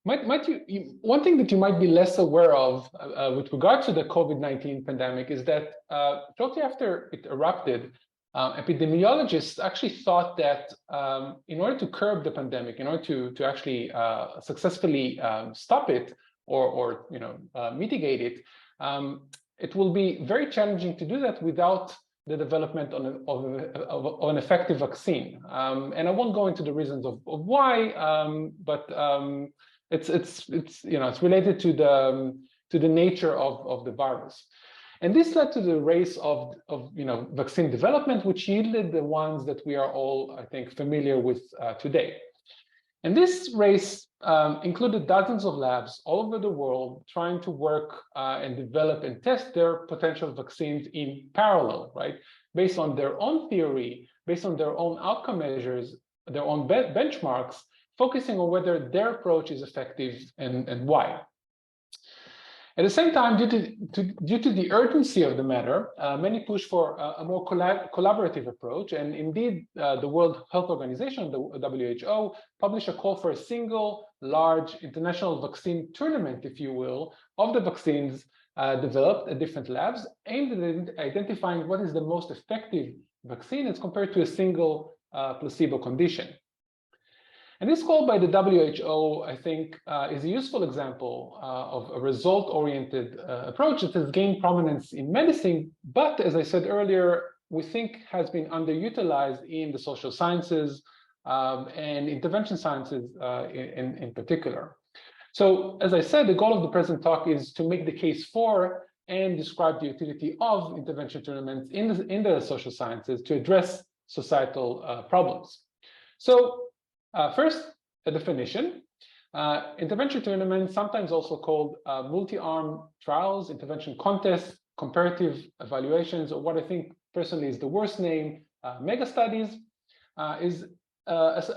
One thing that you might be less aware of with regard to the COVID-19 pandemic is that shortly after it erupted, epidemiologists actually thought that in order to curb the pandemic, in order to actually successfully stop it or mitigate it, it will be very challenging to do that without the development of an effective vaccine. And I won't go into the reasons of why, but it's related to the nature of the virus. And this led to the race of vaccine development, which yielded the ones that we are all, I think, familiar with today. And this race included dozens of labs all over the world trying to work and develop and test their potential vaccines in parallel, right? Based on their own theory, based on their own outcome measures, their own benchmarks, focusing on whether their approach is effective and why. At the same time, due to the urgency of the matter, many push for a more collaborative approach. And indeed, the World Health Organization, the WHO, published a call for a single large international vaccine tournament, if you will, of the vaccines developed at different labs, aimed at identifying what is the most effective vaccine as compared to a single placebo condition. And this call by the WHO, I think, is a useful example of a result-oriented approach that has gained prominence in medicine, but as I said earlier, we think has been underutilized in the social sciences and intervention sciences in particular. So as I said, the goal of the present talk is to make the case for and describe the utility of intervention tournaments in the social sciences to address societal problems. So first, a definition. Intervention tournaments, sometimes also called multi-arm trials, intervention contests, comparative evaluations, or what I think personally is the worst name, mega studies, is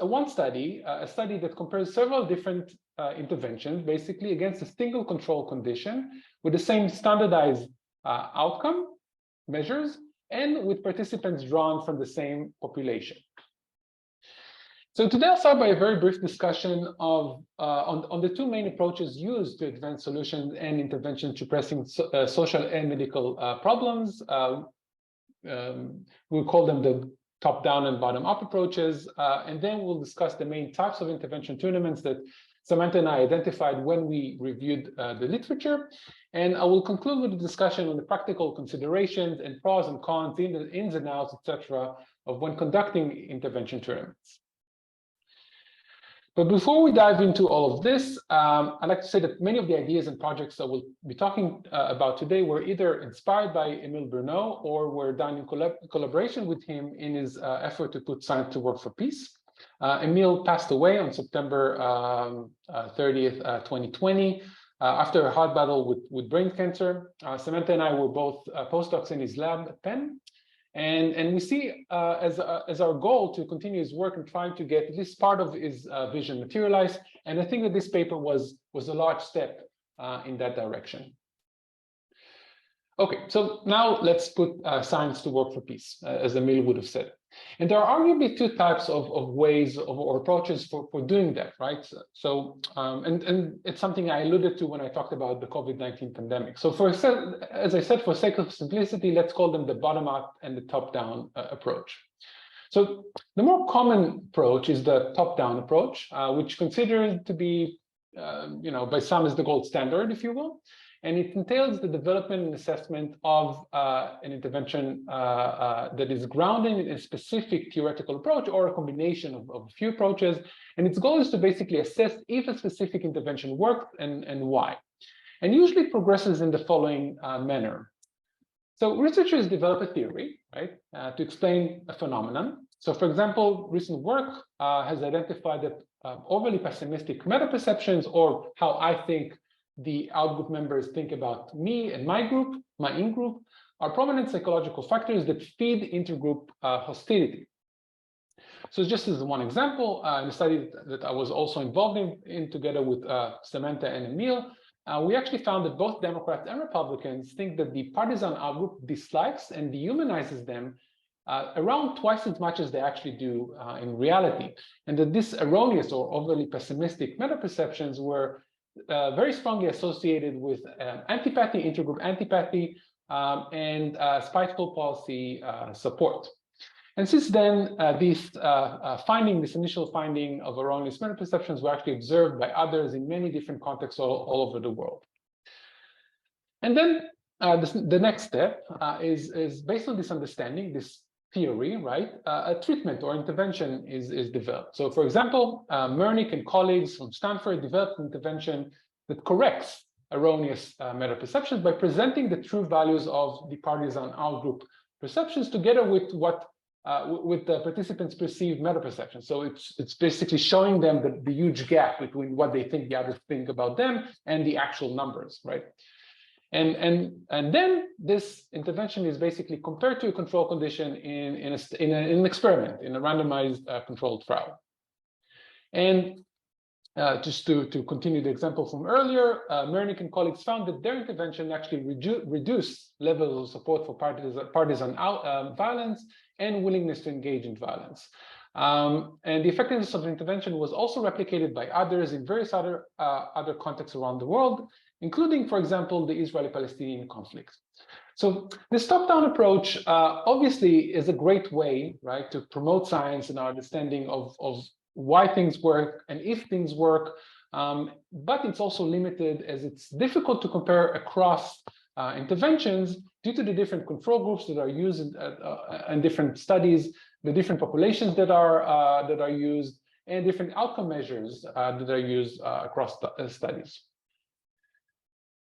one study, a study that compares several different interventions, basically against a single control condition with the same standardized outcome measures and with participants drawn from the same population. So today I'll start by a very brief discussion of on the two main approaches used to advance solutions and intervention to pressing social and medical problems. We'll call them the top-down and bottom-up approaches, and then we'll discuss the main types of intervention tournaments that Samantha and I identified when we reviewed the literature. And I will conclude with a discussion on the practical considerations and pros and cons, the ins and outs, etc., of when conducting intervention tournaments. But before we dive into all of this, I'd like to say that many of the ideas and projects that we'll be talking about today were either inspired by Emile Bruno or were done in collaboration with him in his effort to put science to work for peace. Emile passed away on September 30th, 2020, after a hard battle with brain cancer. Samantha and I were both postdocs in his lab at Penn. And we see as our goal to continue his work and trying to get at least part of his vision materialized. And I think that this paper was a large step in that direction. Okay, so now let's put science to work for peace, as Emile would have said. And there are arguably two types of ways or approaches for doing that, right? So, and it's something I alluded to when I talked about the COVID-19 pandemic. So as I said, for sake of simplicity, let's call them the bottom-up and the top-down approach. So the more common approach is the top-down approach, which considered to be, by some as the gold standard, if you will. And it entails the development and assessment of an intervention that is grounded in a specific theoretical approach or a combination of a few approaches. And its goal is to basically assess if a specific intervention worked and why. And usually progresses in the following manner. So researchers develop a theory, right, to explain a phenomenon. So for example, recent work has identified that overly pessimistic meta-perceptions, or how I think the outgroup members think about me and my group, my in-group, are prominent psychological factors that feed intergroup hostility. So just as one example, in a study that I was also involved in together with Samantha and Emile, we actually found that both Democrats and Republicans think that the partisan outgroup dislikes and dehumanizes them around twice as much as they actually do in reality. And that this erroneous or overly pessimistic meta-perceptions were very strongly associated with antipathy, intergroup antipathy, and spiteful policy support. And since then, this initial finding of erroneous meta-perceptions were actually observed by others in many different contexts all over the world. And then the next step is based on this understanding, this theory, right? A treatment or intervention is developed. So, for example, Mernick and colleagues from Stanford developed an intervention that corrects erroneous meta-perceptions by presenting the true values of the partisan outgroup perceptions together with with the participants' perceived meta-perception. So it's basically showing them the huge gap between what they think the others think about them and the actual numbers, right? And then this intervention is basically compared to a control condition in an experiment, in a randomized controlled trial. And just to continue the example from earlier, Mernick and colleagues found that their intervention actually reduced levels of support for partisan violence and willingness to engage in violence. And the effectiveness of the intervention was also replicated by others in various other contexts around the world, including, for example, the Israeli-Palestinian conflict. So this top-down approach obviously is a great way, right, to promote science and our understanding of why things work and if things work, but it's also limited as it's difficult to compare across interventions due to the different control groups that are used in different studies, the different populations that are used, and different outcome measures that are used across studies.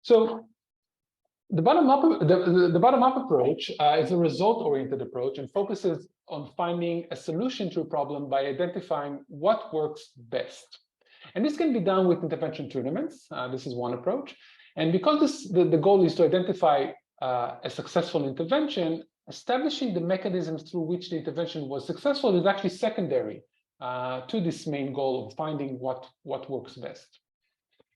So the bottom-up approach is a result-oriented approach and focuses on finding a solution to a problem by identifying what works best. And this can be done with intervention tournaments. This is one approach. And because the goal is to identify a successful intervention, establishing the mechanisms through which the intervention was successful is actually secondary to this main goal of finding what works best.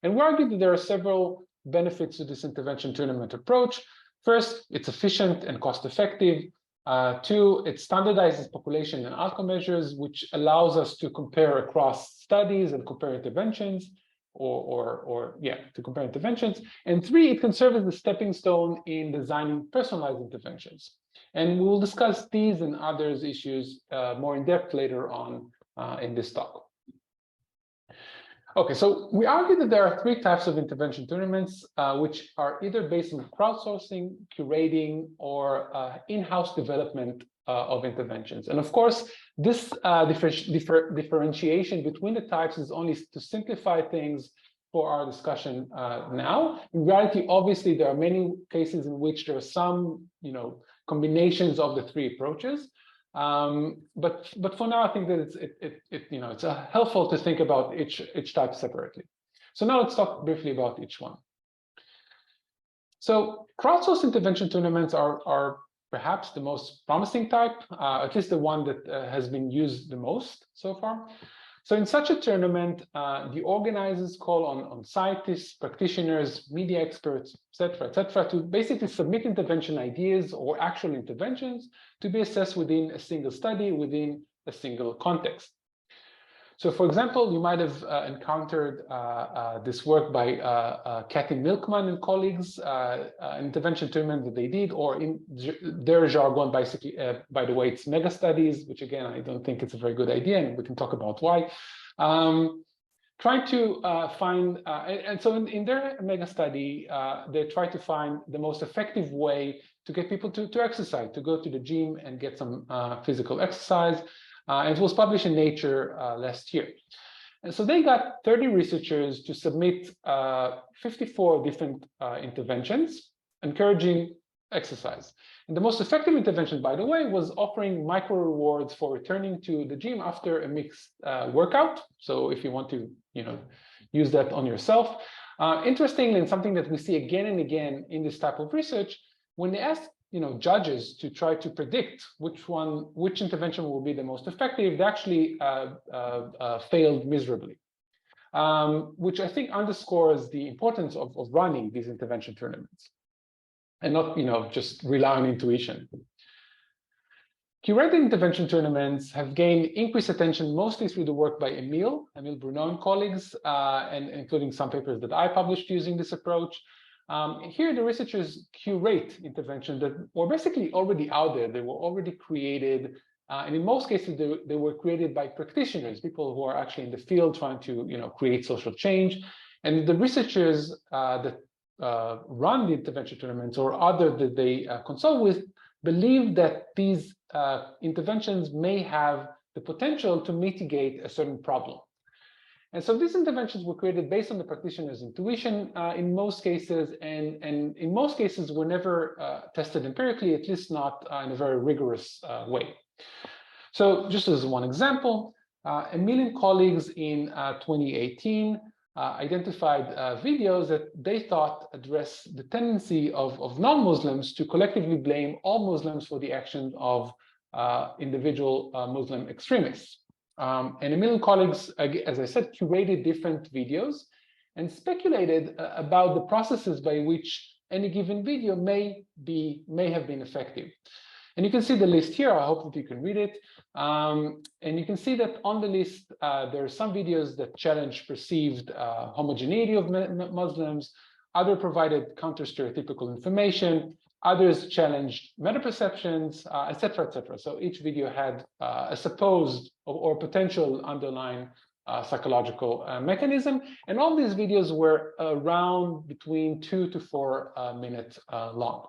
And we argue that there are several benefits to this intervention tournament approach. First, it's efficient and cost-effective. Two, it standardizes population and outcome measures, which allows us to compare across studies and compare interventions, to compare interventions. And three, it can serve as a stepping stone in designing personalized interventions. And we will discuss these and others issues more in depth later on in this talk. Okay, so we argue that there are three types of intervention tournaments, which are either based on crowdsourcing, curating, or in-house development of interventions. And of course, this differentiation between the types is only to simplify things for our discussion now. In reality, obviously, there are many cases in which there are some, combinations of the three approaches. But for now, I think that it's helpful to think about each type separately. So now let's talk briefly about each one. So crowdsourced intervention tournaments are perhaps the most promising type, at least the one that has been used the most so far. So in such a tournament, the organizers call on scientists, practitioners, media experts, et cetera, to basically submit intervention ideas or actual interventions to be assessed within a single study, within a single context. So for example, you might have encountered this work by Kathy Milkman and colleagues, an intervention tournament that they did, or in their jargon, basically, by the way, it's mega studies, which again, I don't think it's a very good idea, and we can talk about why. Trying to find, and so in their mega study, they try to find the most effective way to get people to exercise, to go to the gym and get some physical exercise. It was published in Nature last year. And so they got 30 researchers to submit 54 different interventions encouraging exercise. And the most effective intervention, by the way, was offering micro rewards for returning to the gym after a mixed workout. So if you want to, use that on yourself. Interestingly, and something that we see again and again in this type of research, when they ask judges to try to predict which intervention will be the most effective, they actually failed miserably, which I think underscores the importance of running these intervention tournaments and not, just rely on intuition. Curated intervention tournaments have gained increased attention mostly through the work by Emile Bruno and colleagues, and including some papers that I published using this approach. Here, the researchers curate interventions that were basically already out there. They were already created, and in most cases, they were created by practitioners, people who are actually in the field trying to, create social change. And the researchers that run the intervention tournaments or others that they consult with believe that these interventions may have the potential to mitigate a certain problem. And so these interventions were created based on the practitioner's intuition in most cases, and in most cases were never tested empirically, at least not in a very rigorous way. So just as one example, Emile and colleagues in 2018 identified videos that they thought address the tendency of non-Muslims to collectively blame all Muslims for the actions of individual Muslim extremists. And Emile and colleagues, as I said, curated different videos and speculated about the processes by which any given video may have been effective. And you can see the list here. I hope that you can read it. And you can see that on the list, there are some videos that challenge perceived homogeneity of Muslims. Others provided counter-stereotypical information. Others challenged meta-perceptions, et cetera, et cetera. So each video had a supposed or potential underlying psychological mechanism. And all these videos were around between 2 to 4 minutes long.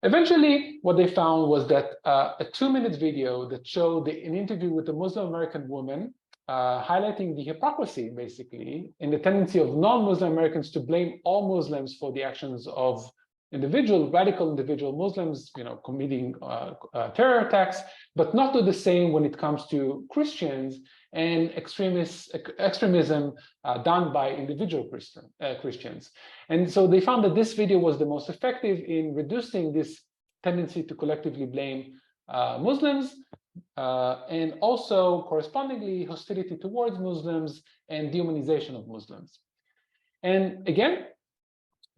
Eventually, what they found was that a 2-minute video that showed an interview with a Muslim American woman highlighting the hypocrisy, basically, in the tendency of non-Muslim Americans to blame all Muslims for the actions of radical individual Muslims, committing terror attacks, but not do the same when it comes to Christians and extremism done by individual Christians. And so they found that this video was the most effective in reducing this tendency to collectively blame Muslims, and also correspondingly hostility towards Muslims and dehumanization of Muslims. And again,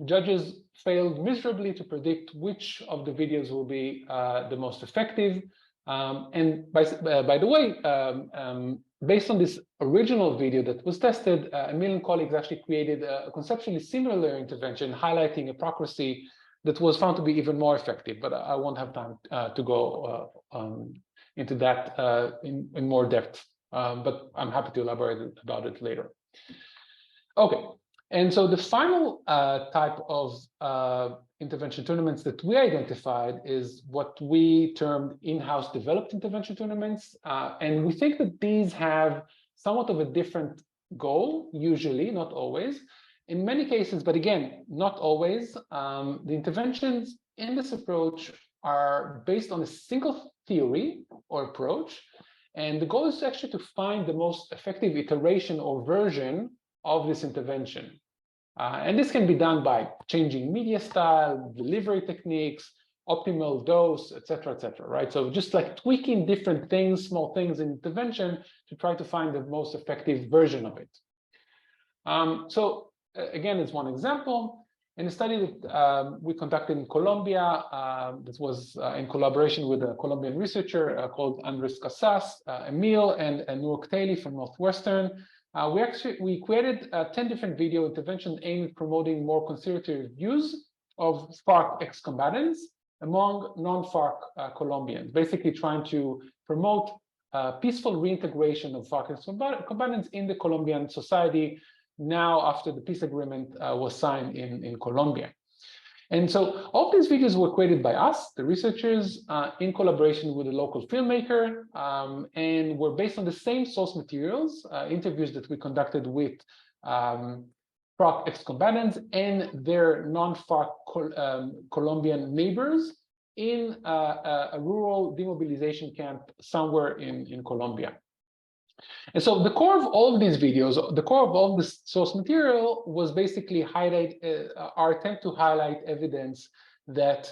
judges failed miserably to predict which of the videos will be the most effective. And by the way, based on this original video that was tested, Emile and colleagues actually created a conceptually similar intervention highlighting hypocrisy that was found to be even more effective. But I won't have time to go into that in more depth. But I'm happy to elaborate about it later. Okay. And so the final type of intervention tournaments that we identified is what we termed in-house developed intervention tournaments. And we think that these have somewhat of a different goal, usually, not always. In many cases, but again, not always, the interventions in this approach are based on a single theory or approach. And the goal is actually to find the most effective iteration or version of this intervention. And this can be done by changing media style, delivery techniques, optimal dose, et cetera, right? So just like tweaking different things, small things in intervention to try to find the most effective version of it. So again, it's one example. In a study that we conducted in Colombia, this was in collaboration with a Colombian researcher called Andres Casas, Emile, and Noor Ktaili from Northwestern. We created 10 different video interventions aimed at promoting more conciliatory views of FARC ex-combatants among non-FARC Colombians, basically trying to promote peaceful reintegration of FARC ex-combatants in the Colombian society now after the peace agreement was signed in Colombia. And so all these videos were created by us, the researchers, in collaboration with a local filmmaker, and were based on the same source materials, interviews that we conducted with FARC ex-combatants and their non-FARC Colombian neighbors in a rural demobilization camp somewhere in Colombia. And so the core of all of these videos, the core of all this source material was basically our attempt to highlight evidence that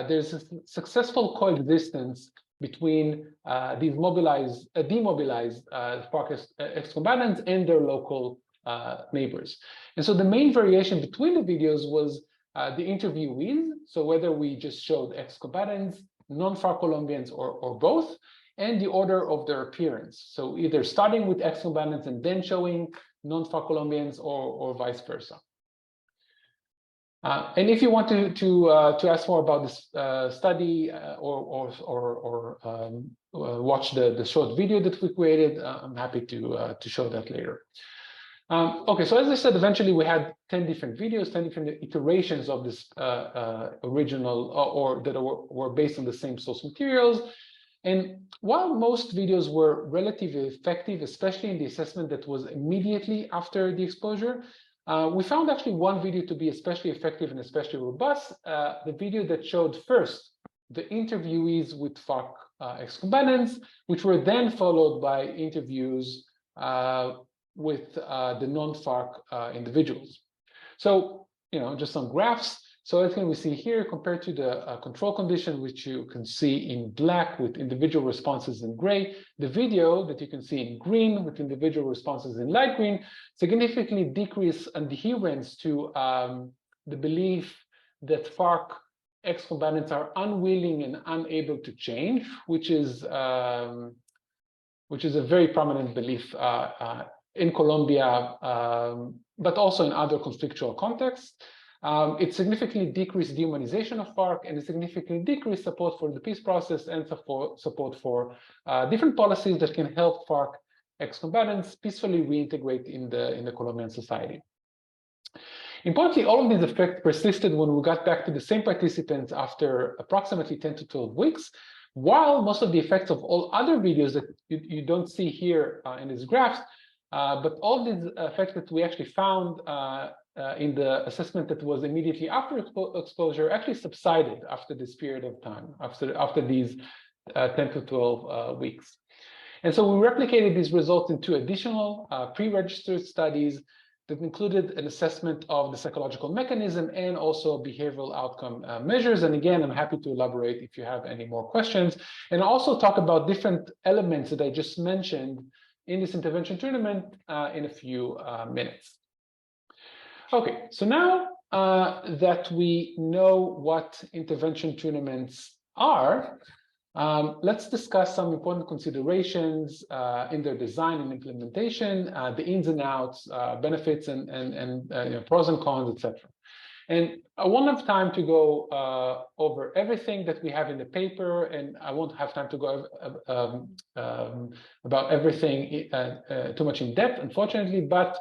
there's a successful coexistence between these demobilized FARC ex-combatants and their local neighbors. And so the main variation between the videos was the interviewees. So whether we just showed ex-combatants non-FARC Colombians, or both, and the order of their appearance. So either starting with ex-combatants and then showing non-FARC Colombians, or vice versa. And if you want to ask more about this study or watch the short video that we created, I'm happy to show that later. Okay, so as I said, eventually we had 10 different videos, 10 different iterations of this original, or that were based on the same source materials. And while most videos were relatively effective, especially in the assessment that was immediately after the exposure, we found actually one video to be especially effective and especially robust, the video that showed first the interviewees with FARC ex-combatants, which were then followed by interviews with the non-FARC individuals. So, just some graphs. So as we see here, compared to the control condition, which you can see in black with individual responses in gray, the video that you can see in green with individual responses in light green significantly decrease adherence to the belief that FARC ex-combatants are unwilling and unable to change, which is a very prominent belief in Colombia, but also in other conflictual contexts. It significantly decreased dehumanization of FARC, and it significantly decreased support for the peace process and support for different policies that can help FARC ex-combatants peacefully reintegrate in the Colombian society. Importantly, all of these effects persisted when we got back to the same participants after approximately 10 to 12 weeks, while most of the effects of all other videos that you don't see here in these graphs, but all these effects that we actually found in the assessment that was immediately after exposure actually subsided after this period of time, after these 10 to 12 weeks. And so we replicated these results in 2 additional pre-registered studies that included an assessment of the psychological mechanism and also behavioral outcome measures. And again, I'm happy to elaborate if you have any more questions, and also talk about different elements that I just mentioned in this intervention tournament in a few minutes. Okay, so now that we know what intervention tournaments are, let's discuss some important considerations in their design and implementation, the ins and outs, benefits and pros and cons, etc. And I won't have time to go over everything that we have in the paper, and I won't have time to go about everything too much in depth, unfortunately. But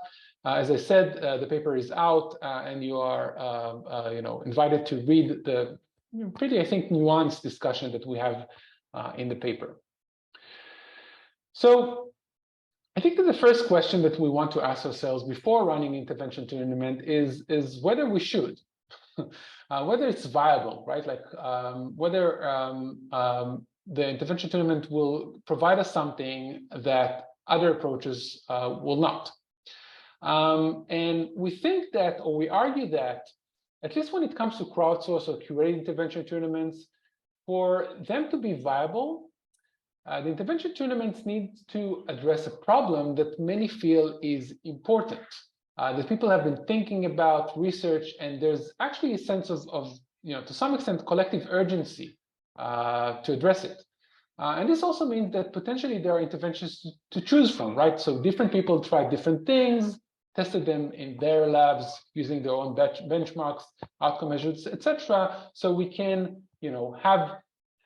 as I said, the paper is out, and you are invited to read the pretty, I think, nuanced discussion that we have in the paper. So I think that the first question that we want to ask ourselves before running intervention tournament is whether we should, whether it's viable, right? Like whether the intervention tournament will provide us something that other approaches will not. And we think that, or we argue that, at least when it comes to crowdsourced or curated intervention tournaments, for them to be viable, the intervention tournaments need to address a problem that many feel is important, that people have been thinking about, research, and there's actually a sense of to some extent, collective urgency to address it. And this also means that potentially there are interventions to choose from, right? So different people try different things, tested them in their labs using their own benchmarks, outcome measures, etc. So we can,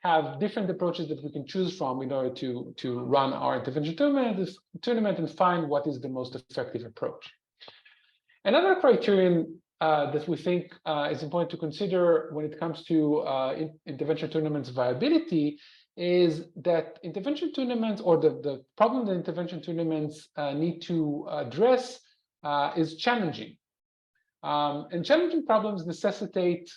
have different approaches that we can choose from in order to run our intervention tournament and find what is the most effective approach. Another criterion that we think is important to consider when it comes to intervention tournaments viability is that intervention tournaments, or the problem that intervention tournaments need to address is challenging. And challenging problems necessitate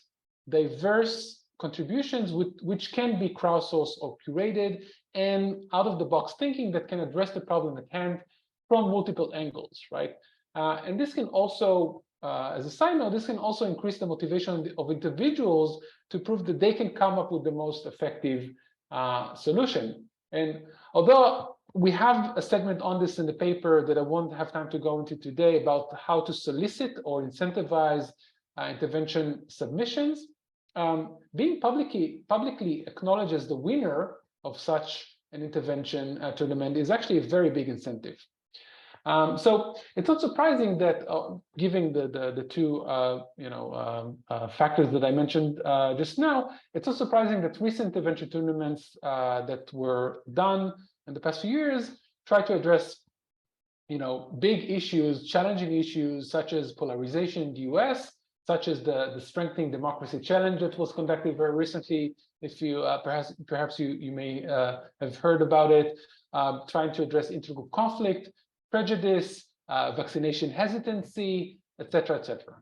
diverse contributions which can be crowdsourced or curated, and out-of-the-box thinking that can address the problem at hand from multiple angles, right? And this can also, as a side note, this can also increase the motivation of individuals to prove that they can come up with the most effective solution. And although we have a segment on this in the paper that I won't have time to go into today about how to solicit or incentivize intervention submissions, being publicly acknowledged as the winner of such an intervention tournament is actually a very big incentive. So it's not surprising that, given the two factors that I mentioned just now, it's not surprising that recent intervention tournaments that were done in the past few years try to address big issues, challenging issues such as polarization in the US, such as the Strengthening Democracy Challenge that was conducted very recently. If you perhaps you may have heard about it, trying to address intergroup conflict, prejudice, vaccination hesitancy, etc., etc.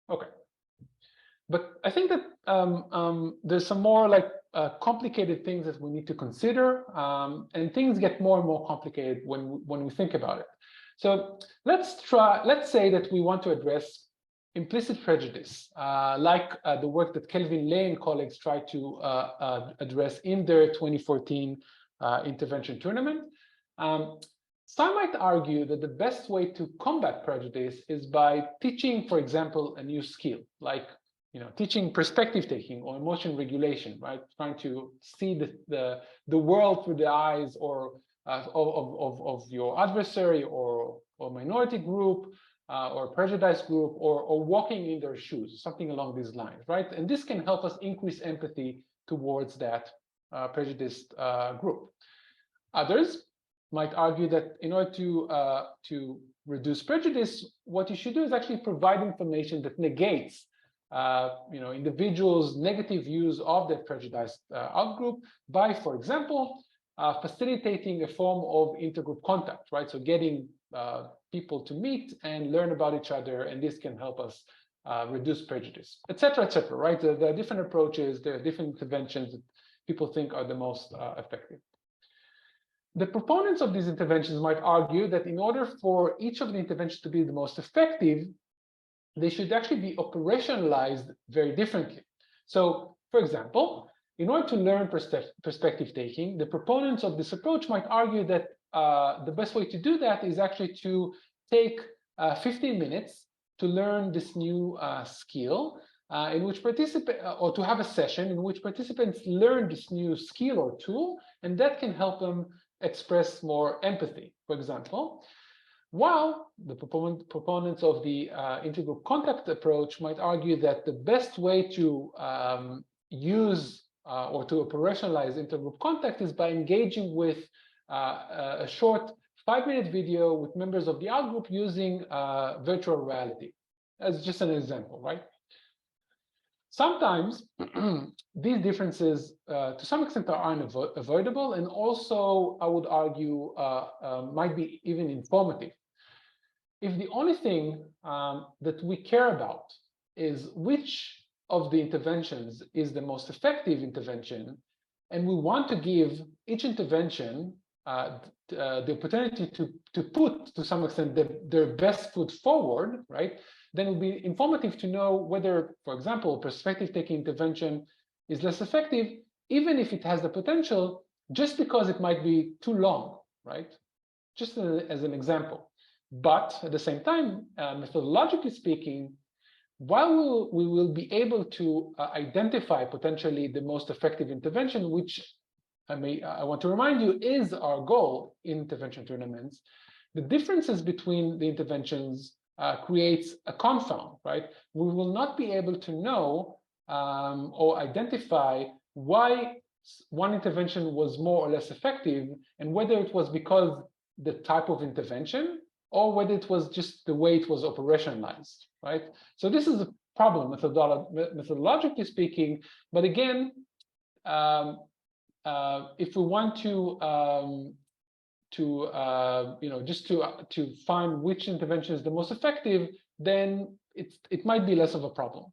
Okay, but I think that there's some more complicated things that we need to consider, and things get more and more complicated when we think about it. So let's say that we want to address implicit prejudice, like the work that Kelvin Lay and colleagues tried to address in their 2014 intervention tournament. Some might argue that the best way to combat prejudice is by teaching, for example, a new skill, like teaching perspective taking or emotion regulation, right? Trying to see the world through the eyes of your adversary or minority group or prejudiced group, or walking in their shoes, something along these lines, right? And this can help us increase empathy towards that prejudiced group. Others might argue that in order to reduce prejudice, what you should do is actually provide information that negates individuals' negative views of their prejudiced outgroup by, for example, facilitating a form of intergroup contact, right? So getting people to meet and learn about each other, and this can help us reduce prejudice, etc., right? There are different approaches, there are different interventions that people think are the most effective. The proponents of these interventions might argue that in order for each of the interventions to be the most effective, they should actually be operationalized very differently. So, for example, in order to learn perspective taking, the proponents of this approach might argue that the best way to do that is actually to take 15 minutes to learn this new skill, in which or to have a session in which participants learn this new skill or tool, and that can help them express more empathy, for example. While the proponents of the intergroup contact approach might argue that the best way to use or to operationalize intergroup contact is by engaging with a short 5-minute video with members of the outgroup using virtual reality, as just an example, right? Sometimes these differences, to some extent, are unavoidable, and also, I would argue, might be even informative. If the only thing that we care about is which of the interventions is the most effective intervention, and we want to give each intervention the opportunity to put, to some extent, their best foot forward, right? Then it would be informative to know whether, for example, perspective-taking intervention is less effective, even if it has the potential, just because it might be too long, right? Just as an example. But at the same time, methodologically speaking, while we will be able to identify potentially the most effective intervention, which I want to remind you is our goal in intervention tournaments, the differences between the interventions creates a confound, right? We will not be able to know or identify why one intervention was more or less effective, and whether it was because the type of intervention or whether it was just the way it was operationalized, right? So this is a problem methodologically speaking, but again, if we want to find which intervention is the most effective, then it might be less of a problem.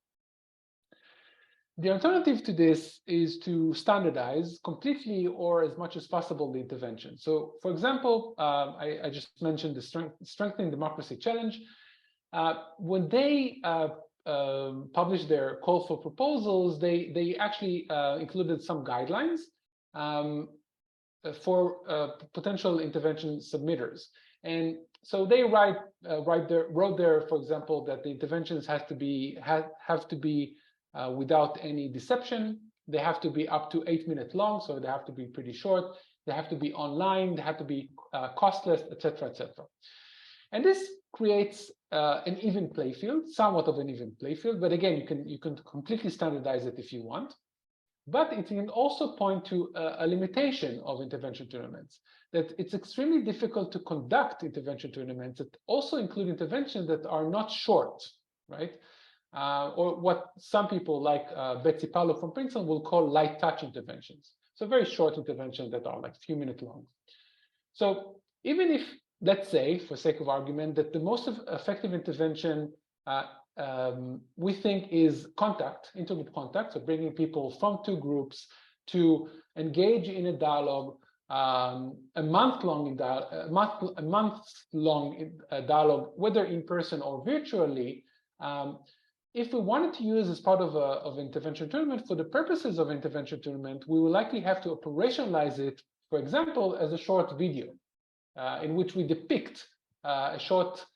The alternative to this is to standardize completely or as much as possible the intervention. So, for example, I just mentioned the Strengthening Democracy Challenge. When they published their call for proposals, they actually included some guidelines for potential intervention submitters. And so they wrote there, for example, that the interventions have to be without any deception. They have to be up to 8 minutes long, so they have to be pretty short. They have to be online. They have to be costless, etc., etc. And this creates an even play field, somewhat of an even play field. But again, you can completely standardize it if you want. But it can also point to a limitation of intervention tournaments, that it's extremely difficult to conduct intervention tournaments that also include interventions that are not short, right? Or what some people like Betsy Paolo from Princeton will call light touch interventions. So very short interventions that are like a few minutes long. So even if, let's say, for sake of argument, that the most effective intervention we think is contact, intergroup contact, so bringing people from two groups to engage in a dialogue, a month-long dialogue, whether in person or virtually. If we wanted to use as part of intervention tournament, for the purposes of intervention tournament, we will likely have to operationalize it, for example, as a short video in which we depict a short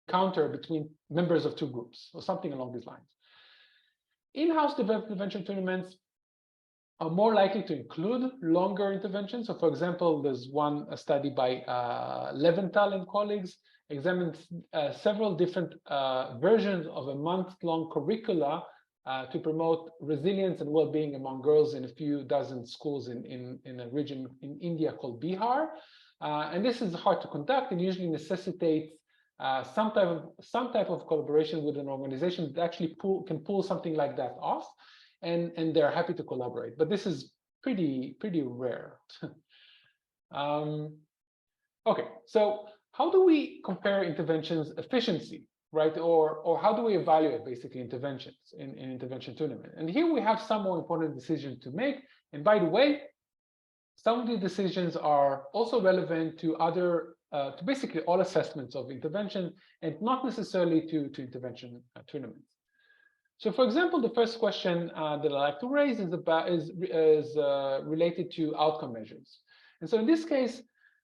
encounter between members of two groups or something along these lines. In-house intervention tournaments are more likely to include longer interventions. So for example, there's a study by Leventhal and colleagues examined several different versions of a month-long curricula to promote resilience and well-being among girls in a few dozen schools in a region in India called Bihar. And this is hard to conduct and usually necessitates some type of collaboration with an organization that actually can pull something like that off, and they're happy to collaborate. But this is pretty rare. Okay, so how do we compare interventions efficiency, right? Or how do we evaluate basically interventions in intervention tournament? And here we have some more important decisions to make. And by the way, some of the decisions are also relevant to other, to basically all assessments of intervention, and not necessarily to intervention tournaments. So, for example, the first question that I like to raise is related to outcome measures. And so, in this case,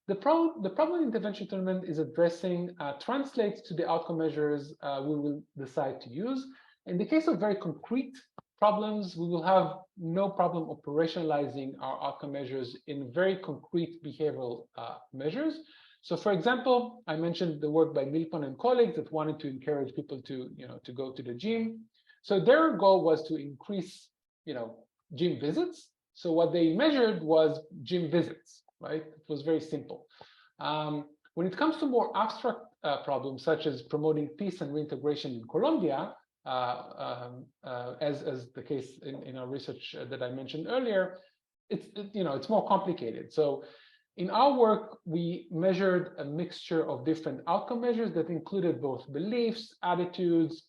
the problem intervention tournament is addressing translates to the outcome measures we will decide to use. In the case of very concrete problems, we will have no problem operationalizing our outcome measures in very concrete behavioral measures. So, for example, I mentioned the work by Milpon and colleagues that wanted to encourage people to go to the gym. So their goal was to increase gym visits. So what they measured was gym visits, right? It was very simple. When it comes to more abstract problems such as promoting peace and reintegration in Colombia, as the case in our research that I mentioned earlier, it's more complicated. So in our work, we measured a mixture of different outcome measures that included both beliefs, attitudes,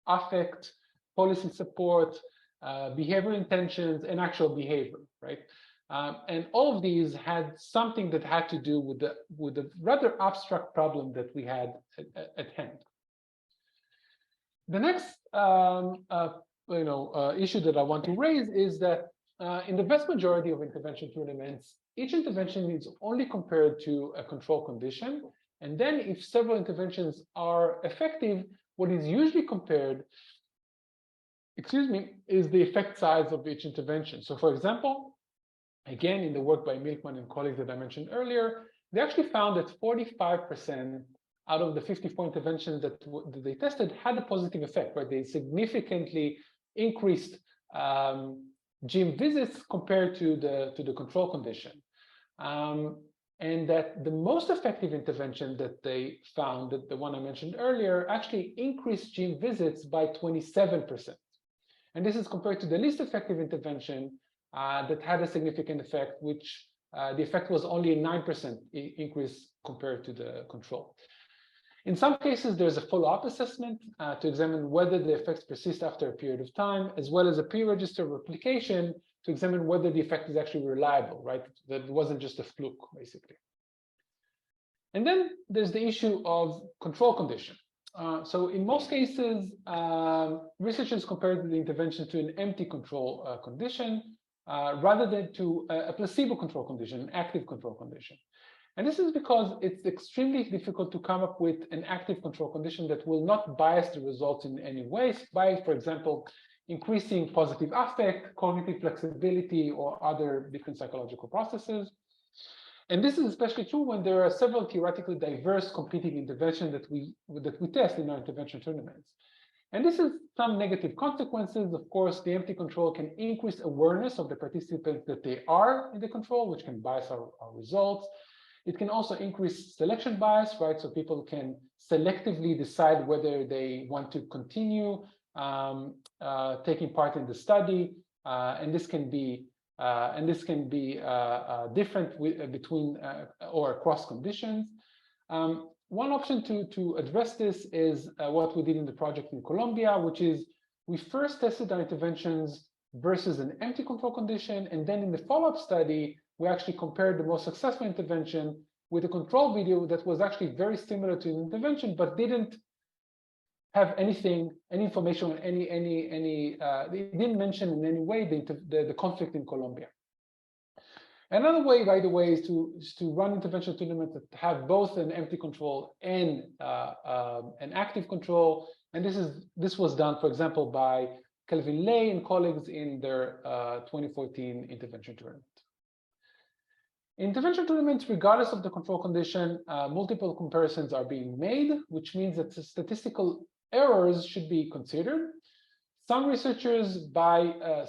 affect, policy support, behavioral intentions, and actual behavior, right? And all of these had something that had to do with the rather abstract problem that we had at hand. The next issue that I want to raise is that in the vast majority of intervention tournaments, each intervention is only compared to a control condition. And then if several interventions are effective, what is usually compared, is the effect size of each intervention. So for example, again, in the work by Milkman and colleagues that I mentioned earlier, they actually found that 45% out of the 54 interventions that they tested had a positive effect, right? They significantly increased gym visits compared to the control condition. And that the most effective intervention that they found, that the one I mentioned earlier, actually increased gym visits by 27%. And this is compared to the least effective intervention that had a significant effect, which the effect was only a 9% increase compared to the control. In some cases, there's a follow-up assessment to examine whether the effects persist after a period of time, as well as a pre-register replication to examine whether the effect is actually reliable, right? That it wasn't just a fluke, basically. And then there's the issue of control condition. So in most cases, researchers compared the intervention to an empty control condition rather than to a placebo control condition, an active control condition. And this is because it's extremely difficult to come up with an active control condition that will not bias the results in any way by, for example, increasing positive affect, cognitive flexibility, or other different psychological processes. And this is especially true when there are several theoretically diverse competing interventions that we test in our intervention tournaments. And this is some negative consequences. Of course, the empty control can increase awareness of the participants that they are in the control, which can bias our results. It can also increase selection bias, right? So people can selectively decide whether they want to continue taking part in the study, and this can be different between or across conditions. One option to address this is what we did in the project in Colombia, which is we first tested our interventions versus an empty control condition, and then in the follow-up study, we actually compared the most successful intervention with a control video that was actually very similar to an intervention, but didn't have any information, they didn't mention in any way the conflict in Colombia. Another way, by the way, is to run intervention tournaments that have both an empty control and an active control. And this was done, for example, by Kelvin Lay and colleagues in their 2014 intervention tournament. Intervention tournaments, regardless of the control condition, multiple comparisons are being made, which means that the statistical errors should be considered. Some researchers,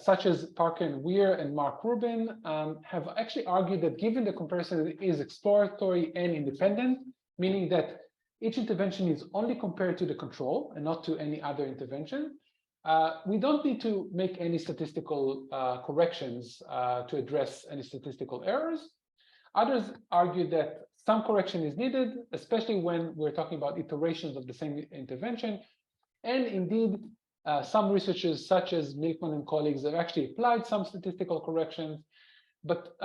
such as Parker and Weir and Mark Rubin, have actually argued that given the comparison is exploratory and independent, meaning that each intervention is only compared to the control and not to any other intervention, we don't need to make any statistical corrections to address any statistical errors. Others argue that some correction is needed, especially when we're talking about iterations of the same intervention. And indeed, some researchers, such as Milkman and colleagues, have actually applied some statistical corrections. But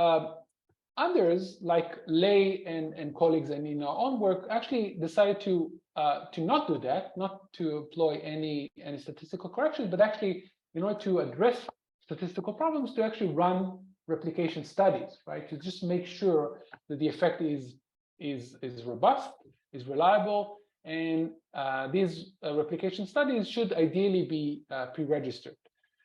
others, like Lay and colleagues and in our own work, actually decided to not do that, not to employ any statistical corrections, but actually, in order to address statistical problems, to actually run replication studies, right? To just make sure that the effect is robust, is reliable, and these replication studies should ideally be pre-registered.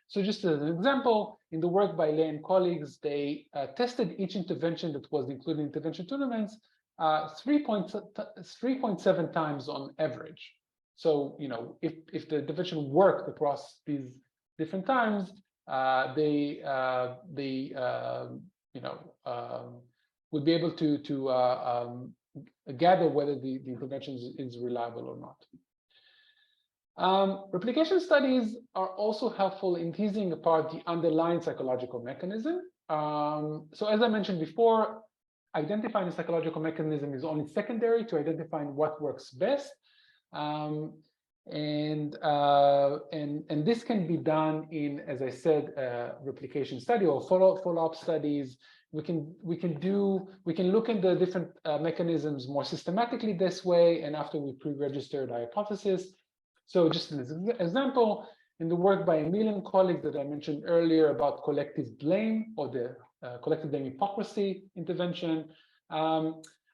So just as an example, in the work by Lay and colleagues, they tested each intervention that was included in intervention tournaments 3.7 times on average. So, if the intervention worked across these different times, they would be able to gather whether the intervention is reliable or not. Replication studies are also helpful in teasing apart the underlying psychological mechanism. So as I mentioned before, identifying the psychological mechanism is only secondary to identifying what works best. And this can be done in, as I said, replication study or follow-up studies. We can look at the different mechanisms more systematically this way, and after we pre-registered our hypothesis. So just as an example, in the work by Emil and colleagues that I mentioned earlier about collective blame or the collective blame hypocrisy intervention,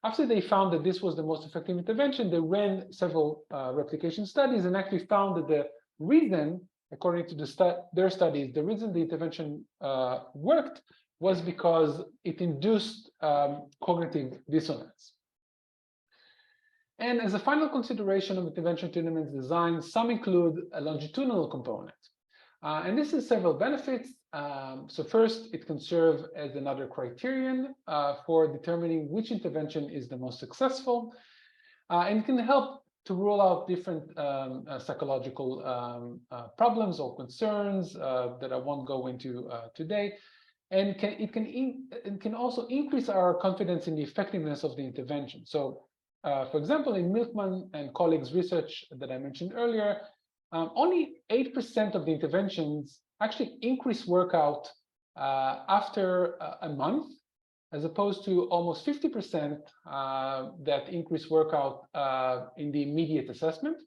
after they found that this was the most effective intervention, they ran several replication studies and actually found that the reason, according to their studies, the reason the intervention worked was because it induced cognitive dissonance. And as a final consideration of intervention tournaments design, some include a longitudinal component. And this has several benefits. So first, it can serve as another criterion for determining which intervention is the most successful. And it can help to rule out different psychological problems or concerns that I won't go into today. And it can also increase our confidence in the effectiveness of the intervention. So, for example, in Milkman and colleagues' research that I mentioned earlier, only 8% of the interventions actually increase workout after a month, as opposed to almost 50% that increase workout in the immediate assessment.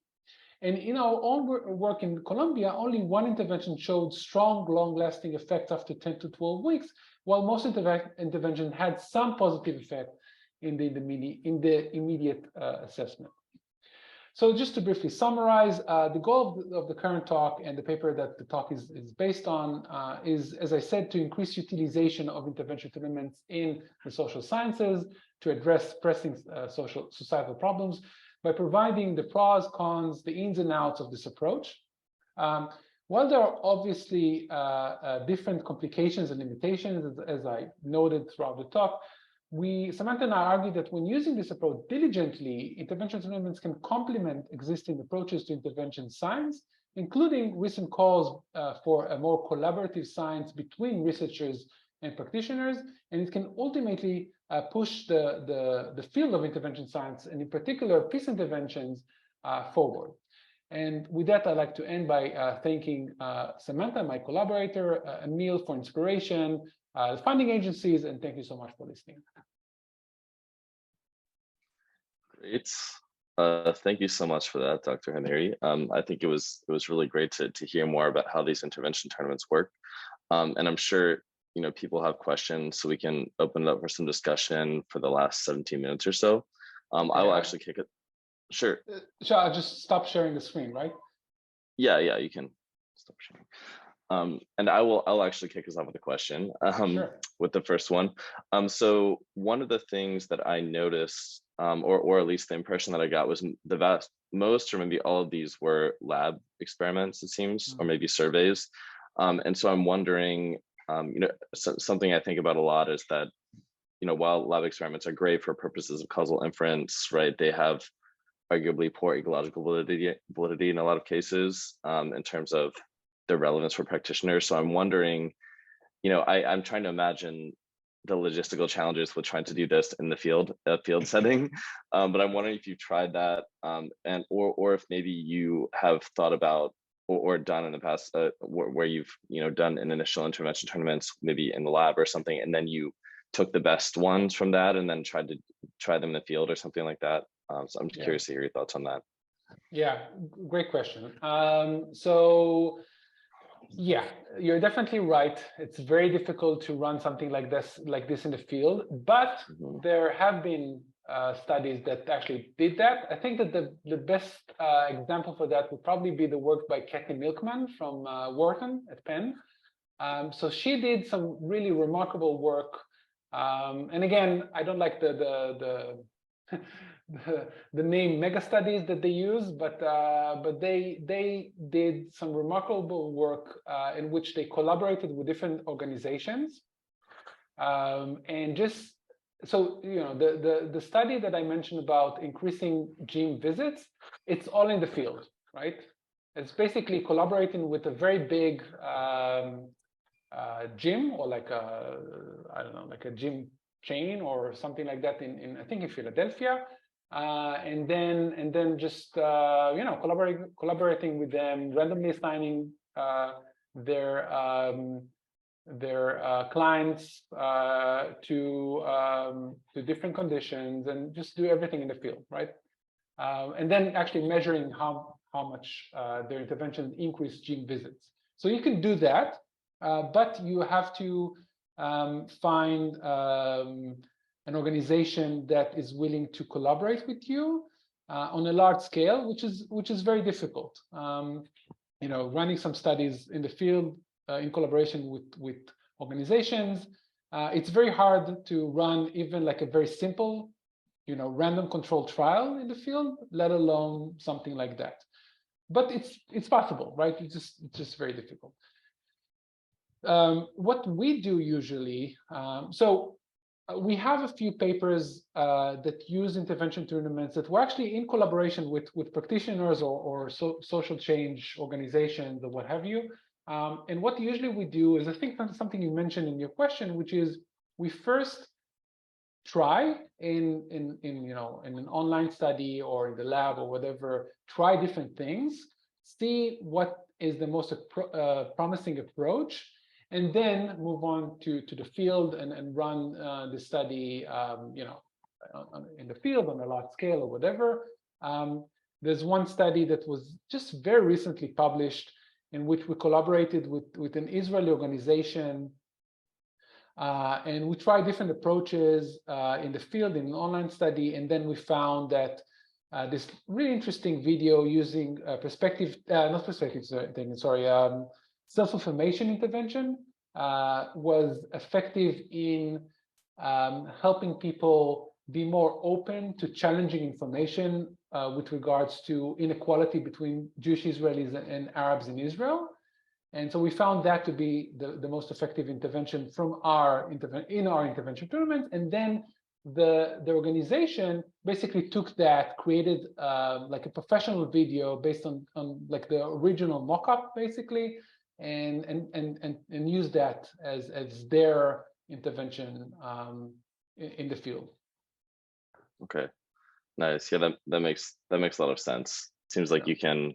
And in our own work in Colombia, only one intervention showed strong, long-lasting effects after 10 to 12 weeks, while most interventions had some positive effect in the immediate assessment. So just to briefly summarize, the goal of the current talk and the paper that the talk is based on is, as I said, to increase utilization of intervention tournaments in the social sciences to address pressing societal problems by providing the pros, cons, the ins and outs of this approach. While there are obviously different complications and limitations, as I noted throughout the talk, Samantha and I argue that when using this approach diligently, intervention tournaments can complement existing approaches to intervention science, including recent calls for a more collaborative science between researchers and practitioners, and it can ultimately push the field of intervention science, and in particular peace interventions, forward. And with that, I'd like to end by thanking Samantha, my collaborator, Emil for inspiration, the funding agencies, and thank you so much for listening. Great. Thank you so much for that, Dr. Hameiri. I think it was really great to hear more about how these intervention tournaments work. And I'm sure people have questions, so we can open it up for some discussion for the last 17 minutes or so. I will actually kick it. Sure. Shall I just stop sharing the screen, right? Yeah, you can stop sharing. And I'll actually kick us off with a question. Sure. With the first one. So one of the things that I noticed, or at least the impression that I got, was the most, or maybe all of these were lab experiments, it seems, or maybe surveys. And so I'm wondering, something I think about a lot is that, while lab experiments are great for purposes of causal inference, right, they have arguably poor ecological validity in a lot of cases, in terms of their relevance for practitioners. So I'm wondering, I'm trying to imagine the logistical challenges with trying to do this in the field setting, but I'm wondering if you've tried that, or if maybe you have thought about or done in the past, where you've done an initial intervention tournaments, maybe in the lab or something, and then you took the best ones from that and then tried to try them in the field or something like that. So I'm just curious to hear your thoughts on that. Yeah, great question. So yeah, you're definitely right. It's very difficult to run something like this in the field, but there have been studies that actually did that. I think that the best example for that would probably be the work by Katie Milkman from Wharton at Penn. So she did some really remarkable work. And again, I don't like the name mega studies that they use, but they did some remarkable work in which they collaborated with different organizations, and just so the study that I mentioned about increasing gym visits, it's all in the field, right? It's basically collaborating with a very big gym, or like a gym chain or something like that in I think in Philadelphia. And then just collaborating with them, randomly assigning their clients to different conditions, and just do everything in the field, right? And then actually measuring how much their interventions increase gym visits. So you can do that, but you have to find an organization that is willing to collaborate with you on a large scale, which is very difficult. Running some studies in the field in collaboration with organizations, it's very hard to run even like a very simple, random controlled trial in the field, let alone something like that. But it's possible, right? It's just very difficult. What we do usually, we have a few papers that use intervention tournaments that were actually in collaboration with practitioners or social change organizations or what have you. And what usually we do is, I think that's something you mentioned in your question, which is we first try in an online study or in the lab or whatever, try different things, see what is the most promising approach, and then move on to the field and run the study, in the field on a large scale or whatever. There's one study that was just very recently published in which we collaborated with an Israeli organization And we tried different approaches in the field, in an online study, and then we found that this really interesting video using self-affirmation intervention was effective in helping people be more open to challenging information with regards to inequality between Jewish Israelis and Arabs in Israel. And so we found that to be the most effective intervention from our intervention tournament. And then the organization basically took that, created like a professional video based on like the original mock-up, basically, and used that as their intervention in the field. Okay, nice. Yeah, that makes a lot of sense. Seems like you can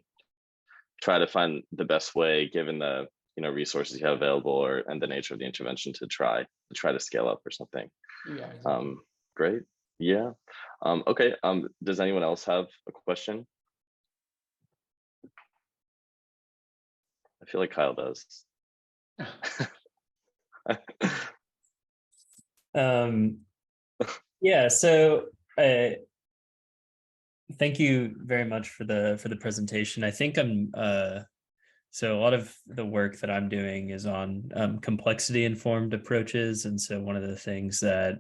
try to find the best way given the resources you have available and the nature of the intervention to try to scale up or something. Yeah, exactly. Great. Yeah. Okay. Does anyone else have a question? I feel like Kyle does. Yeah, so thank you very much for the presentation. I think so a lot of the work that I'm doing is on complexity informed approaches, and so one of the things that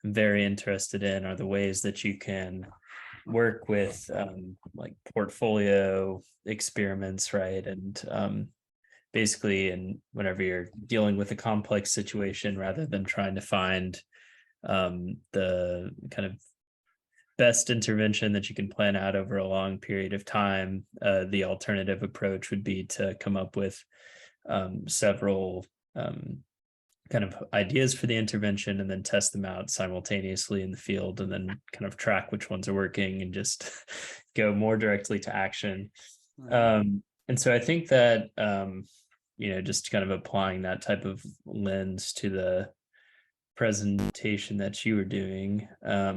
I'm very interested in are the ways that you can work with like portfolio experiments, right? And basically, and whenever you're dealing with a complex situation, rather than trying to find the kind of best intervention that you can plan out over a long period of time, the alternative approach would be to come up with several kind of ideas for the intervention and then test them out simultaneously in the field, and then kind of track which ones are working and just go more directly to action. And so I think that just kind of applying that type of lens to the presentation that you were doing, I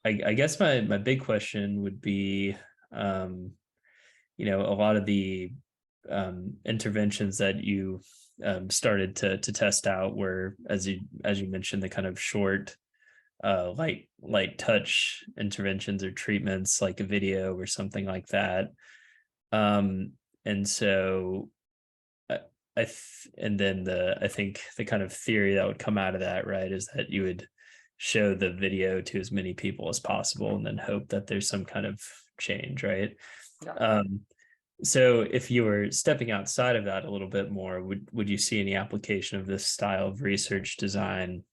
guess my big question would be, a lot of the interventions that you started to test out were, as you mentioned, the kind of short, light touch interventions or treatments, like a video or something like that. And so I think the kind of theory that would come out of that, right, is that you would show the video to as many people as possible and then hope that there's some kind of change, right? Yeah. So if you were stepping outside of that a little bit more, would you see any application of this style of research design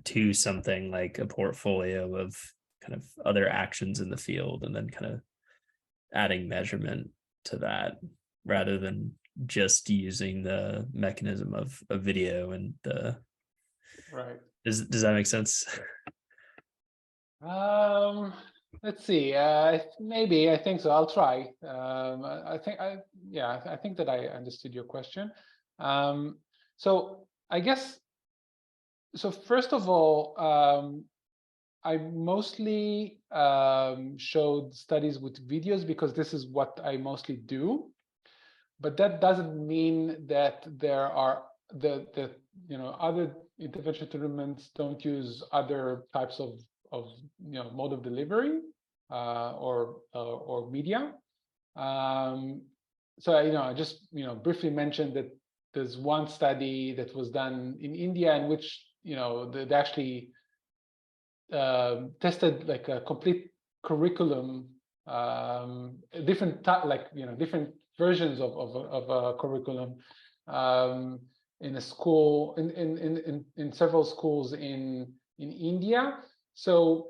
to something like a portfolio of kind of other actions in the field, and then kind of adding measurement to that rather than just using the mechanism of a video and the Right. Does that make sense? Let's see. Maybe. I think so. I'll try. I think that I understood your question. So I guess. So first of all, I mostly showed studies with videos because this is what I mostly do. But that doesn't mean that there are other intervention tournaments don't use other types of mode of delivery or media. So I just briefly mentioned that there's one study that was done in India in which they actually tested like a complete curriculum, different different versions of a curriculum in a school in several schools in India. So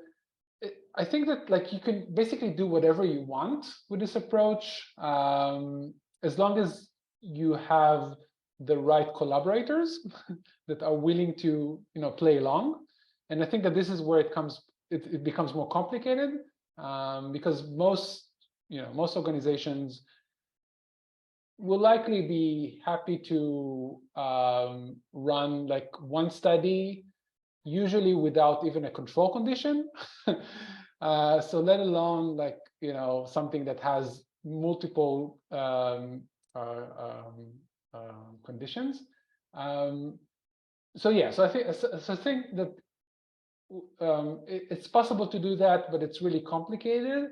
I think that like you can basically do whatever you want with this approach, as long as you have the right collaborators that are willing to play along. And I think that this is where it becomes more complicated, because most organizations will likely be happy to run like one study, usually without even a control condition. So let alone like something that has multiple conditions. so yeah, so I think that it's possible to do that, but it's really complicated.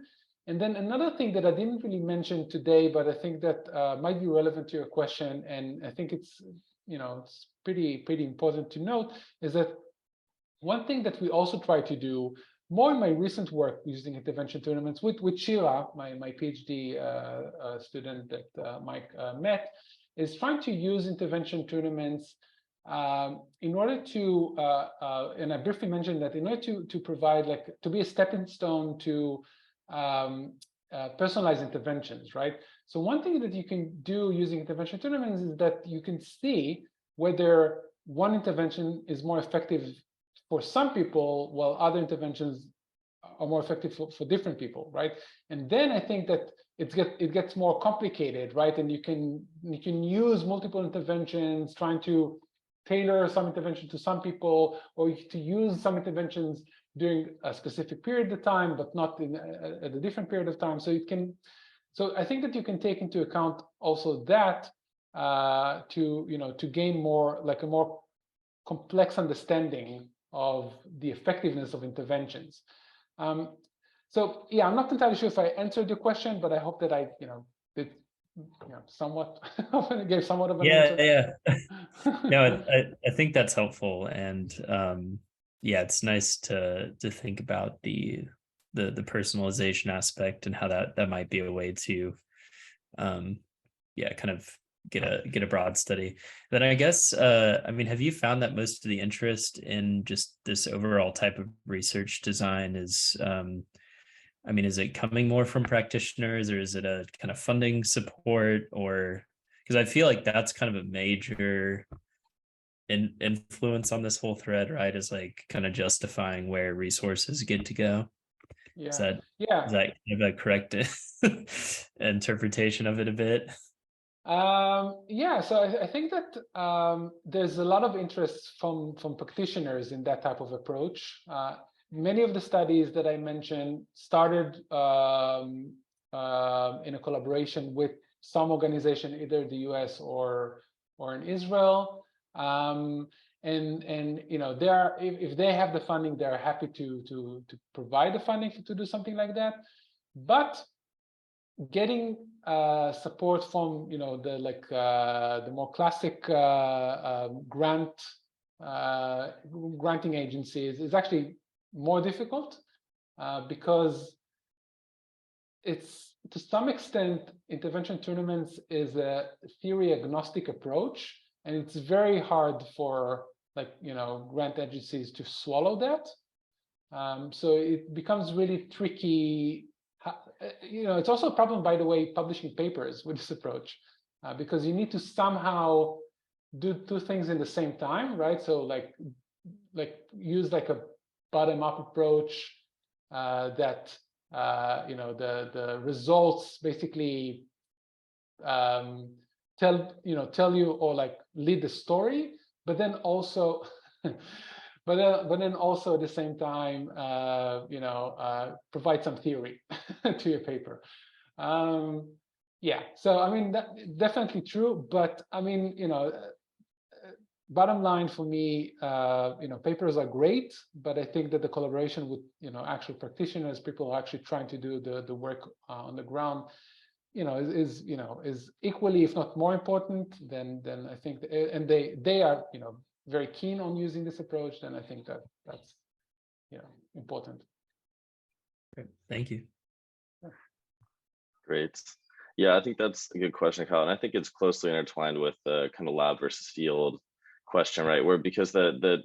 And then another thing that I didn't really mention today, but I think that might be relevant to your question, and I think it's it's pretty important to note, is that one thing that we also try to do more in my recent work using intervention tournaments with Shira, my PhD student that Mike met, is trying to use intervention tournaments in order to, and I briefly mentioned that, in order to provide, like, to be a stepping stone to personalized interventions, right? So one thing that you can do using intervention tournaments is that you can see whether one intervention is more effective for some people, while other interventions are more effective for different people, right? And then I think that it gets more complicated, right? And you can use multiple interventions, trying to tailor some intervention to some people, or to use some interventions during a specific period of time, but not at a different period of time. So I think that you can take into account also that to gain more, like, a more complex understanding of the effectiveness of interventions. So yeah, I'm not entirely sure if I answered your question, but I hope that I did somewhat gave somewhat of an answer. Yeah. No, I think that's helpful, and yeah, it's nice to think about the personalization aspect and how that might be a way to kind of get a broad study. Then I guess I mean, have you found that most of the interest in just this overall type of research design is I mean, is it coming more from practitioners, or is it a kind of funding support? Or because I feel like that's kind of a major influence on this whole thread, right? Is like kind of justifying where resources get to go. Yeah. Is that yeah. Is that kind of a correct interpretation of it a bit? Yeah, so I think that there's a lot of interest from practitioners in that type of approach. Many of the studies that I mentioned started in a collaboration with some organization, either the US or in Israel. And they are, if they have the funding, they're happy to provide the funding to do something like that. But getting support from the more classic granting agencies is actually more difficult because it's, to some extent, intervention tournaments is a theory agnostic approach, and it's very hard for grant agencies to swallow that. So it becomes really tricky. It's also a problem, by the way, publishing papers with this approach, because you need to somehow do two things in the same time, right? So like use like a bottom-up approach that the results basically tell you, or like lead the story, but then also but then also at the same time provide some theory to your paper. Yeah, so I mean, that definitely true, but I mean, bottom line for me, papers are great, but I think that the collaboration with actual practitioners, people who are actually trying to do the work on the ground, is equally, if not more important. Then I think, and they are very keen on using this approach. Then I think that's important. Great. Thank you. Great. Yeah, I think that's a good question, Kyle, and I think it's closely intertwined with the kind of lab versus field question, right? Where, because the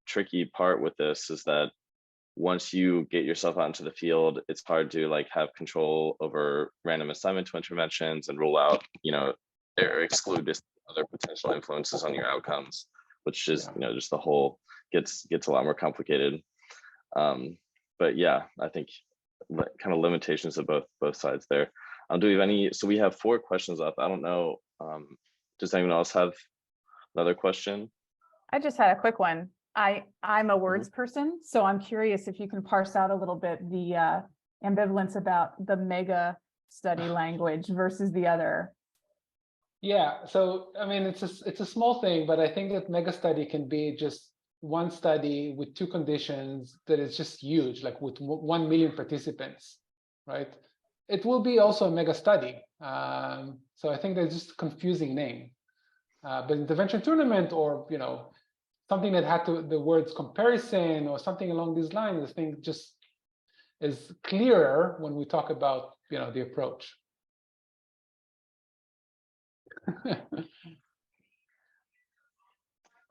tricky part with this is that once you get yourself out into the field, it's hard to have control over random assignment to interventions and rule out, or exclude just other potential influences on your outcomes, which is, just the whole gets a lot more complicated. But yeah, I think kind of limitations of both sides there. Do we have any? So we have 4 questions up. I don't know. Does anyone else have another question? I just had a quick one. I'm a words person, so I'm curious if you can parse out a little bit the ambivalence about the mega study language versus the other. Yeah, so I mean, it's a small thing, but I think that mega study can be just one study with two conditions that is just huge, like with 1 million participants, right? It will be also a mega study. So I think that's just a confusing name. But intervention tournament, or something that had the words comparison or something along these lines, I think just is clearer when we talk about the approach.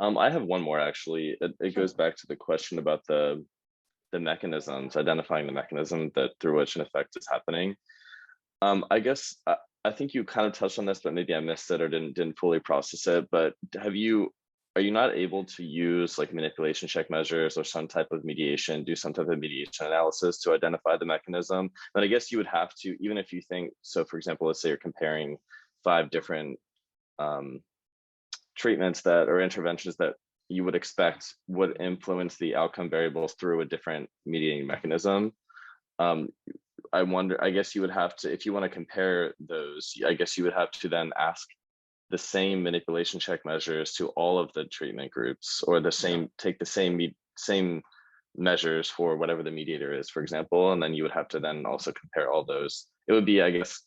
I have one more actually. It goes back to the question about the mechanisms, identifying the mechanism that through which an effect is happening. I guess I think you kind of touched on this, but maybe I missed it or didn't fully process it. But are you not able to use like manipulation check measures or some type of mediation, do some type of mediation analysis to identify the mechanism? But I guess you would have to, even if you think, so for example, let's say you're comparing 5 different treatments that or interventions that you would expect would influence the outcome variables through a different mediating mechanism. I wonder, I guess you would have to, if you want to compare those, I guess you would have to then ask the same manipulation check measures to all of the treatment groups, or the same, take the same measures for whatever the mediator is, for example, and then you would have to then also compare all those. It would be, I guess,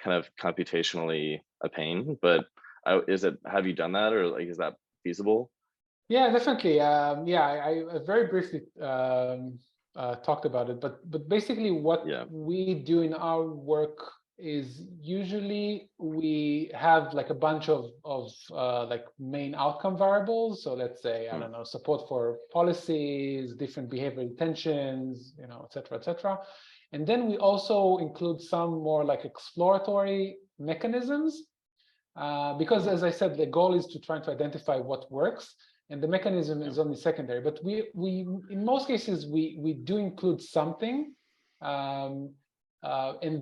kind of computationally a pain, but have you done that, or like, is that feasible? Yeah, definitely. I very briefly talked about it, but basically what we do in our work is usually we have like a bunch of like main outcome variables. So let's say, I don't know, support for policies, different behavior intentions, et cetera, et cetera. And then we also include some more like exploratory mechanisms, because as I said, the goal is to try to identify what works, and the mechanism is only secondary. But we in most cases we do include something, and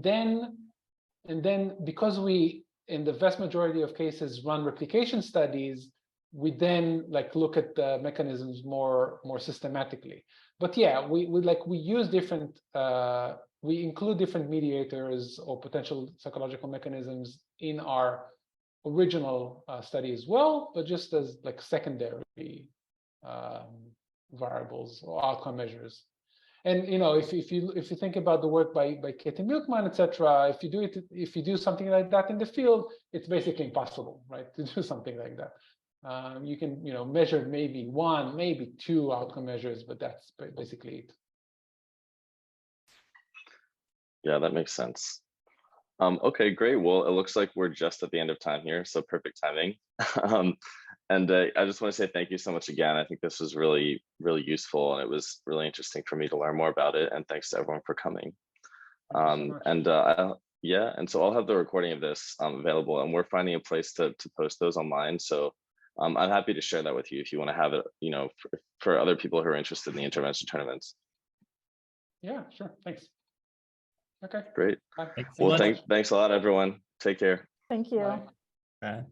then because we in the vast majority of cases run replication studies, we then like look at the mechanisms more systematically. But yeah, we use different we include different mediators or potential psychological mechanisms in our original study as well, but just as like secondary variables or outcome measures. And if you think about the work by Katie Milkman, etc., if you do something like that in the field, it's basically impossible, right, to do something like that. You can measure maybe 1, maybe 2 outcome measures, but that's basically it. Yeah, that makes sense. Okay, great. Well, it looks like we're just at the end of time here, so perfect timing. And I just want to say thank you so much again. I think this was really, really useful, and it was really interesting for me to learn more about it. And thanks to everyone for coming. And so I'll have the recording of this available, and we're finding a place to post those online. So I'm happy to share that with you if you want to have it, for other people who are interested in the intervention tournaments. Yeah, sure. Thanks. Okay. Great. Bye. Well, thanks a lot, everyone. Take care. Thank you. Bye. Bye.